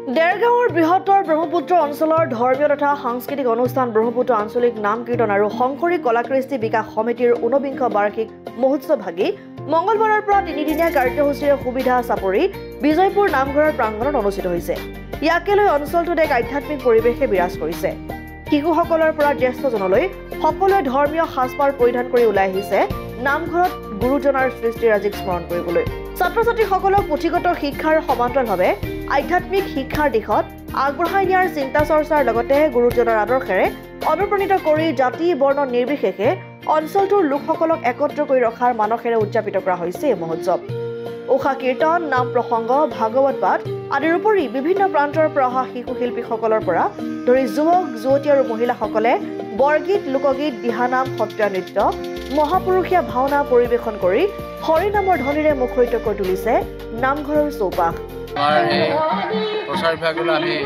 দেৰগাঁৱৰ বৃহত্তৰ ব্ৰহ্মপুত্ৰ অঞ্চলৰ ধৰ্মীয় তথা সাংস্কৃতিক অনুষ্ঠান ব্ৰহ্মপুত্ৰ আঞ্চলিক নাম কীৰ্তন আৰু শংকৰী কলাকৃষ্টি বিকাশ সমিতিৰ ঊনবিংশ বাৰ্ষিক মহোৎসৱ ভাগি মঙলবাৰৰ পৰা তিনিদিনীয়া কাৰ্যসূচীৰে সুবিধা চাপৰি বিজয়পুৰ নামঘৰৰ প্ৰাংগণত অনুষ্ঠিত হৈছে। ইয়াকে লৈ অঞ্চলটোত এক আধ্যাত্মিক পৰিৱেশে বিৰাজ কৰিছে। শিশুসকলৰ পৰা জ্যেষ্ঠজনলৈ সকলোৱে ধৰ্মীয় সাজপাৰ পৰিধান কৰি ওলাই আহিছে নামঘৰত গুৰুজনাৰ সৃষ্টিৰাজিক স্মৰণ কৰিবলৈ। ছাত্ৰ-ছাত্ৰীসকলক পুথিগত শিক্ষাৰ সমান্তৰালভাৱে আধ্যাত্মিক শিক্ষাৰ দিশত আগবঢ়াই নিয়াৰ চিন্তা চৰ্চাৰ লগতে গুৰুজনাৰ আদৰ্শেৰে অনুপ্ৰাণিত কৰি জাতি বৰ্ণ নিৰ্বিশেষে অঞ্চলটোৰ লোকসকলক একত্ৰ কৰি ৰখাৰ মানসেৰে উদযাপিত কৰা হৈছে এই মহোৎসৱ। উষা কীৰ্তন, নাম প্ৰসংগ, ভাগৱত পাঠ আদিৰ উপৰি বিভিন্ন প্ৰান্তৰ পৰা অহা শিশু শিল্পীসকলৰ পৰা ধৰি যুৱক যুৱতী আৰু মহিলাসকলে বৰগীত, লোকগীত, দিহানাম, সত্ৰীয়া নৃত্য, মহাপুৰুষীয়া ভাওনা পৰিৱেশন কৰি হৰিনামৰ ধ্বনিৰে মুখৰিত কৰি তুলিছে নামঘৰৰ চৌপাশ। আমাৰ এই প্ৰচাৰ বিভাগলৈ আমি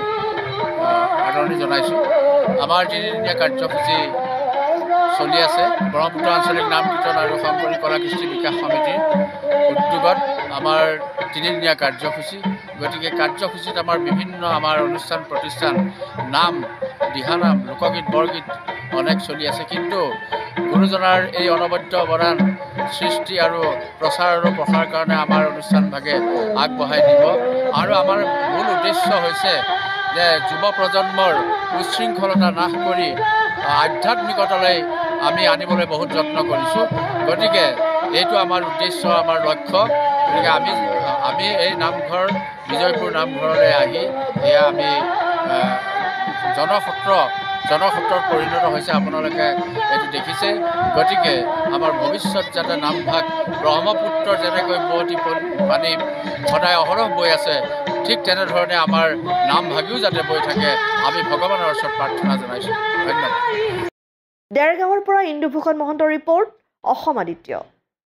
আদৰণি জনাইছোঁ। আমাৰ তিনিদিনীয়া কাৰ্যসূচী চলি আছে। ব্ৰহ্মপুত্ৰ আঞ্চলিক নাম কীৰ্তন আৰু শংকৰী কলাকৃষ্টি বিকাশ সমিতিৰ উদ্যোগত আমাৰ তিনিদিনীয়া কাৰ্যসূচী। গতিকে কাৰ্যসূচীত আমাৰ বিভিন্ন আমাৰ অনুষ্ঠান প্ৰতিষ্ঠান, নাম, দিহানাম, লোকগীত, বৰগীত অনেক চলি আছে। কিন্তু গুৰুজনাৰ এই অনবদ্য অৱদান সৃষ্টি আৰু প্ৰচাৰ আৰু প্ৰসাৰ কাৰণে আমাৰ অনুষ্ঠানভাগে আগবঢ়াই নিব। আৰু আমাৰ মূল উদ্দেশ্য হৈছে যে যুৱ প্ৰজন্মৰ উচ্ছৃংখলতা নাশ কৰি আধ্যাত্মিকতালৈ আমি আনিবলৈ বহুত যত্ন কৰিছোঁ। গতিকে এইটো আমাৰ উদ্দেশ্য, আমাৰ লক্ষ্য। গতিকে আমি এই নামঘৰ বিজয়পুৰ নামঘৰলৈ আহি এয়া আমি জনসত্ৰত পৰিণত হৈছে। আপোনালোকে এইটো দেখিছে। গতিকে আমাৰ ভৱিষ্যত যাতে নামভাগ ব্ৰহ্মপুত্ৰৰ যেনেকৈ বুৱতী পানী সদায় অহৰহ বৈ আছে, ঠিক তেনেধৰণে আমাৰ নামভাগিও যাতে বৈ থাকে, আমি ভগৱানৰ ওচৰত প্ৰাৰ্থনা জনাইছোঁ। ধন্যবাদ। দেৰগাঁৱৰ পৰা ইন্দুভূষণ মহন্তৰ ৰিপৰ্ট, অসম আদিত্য।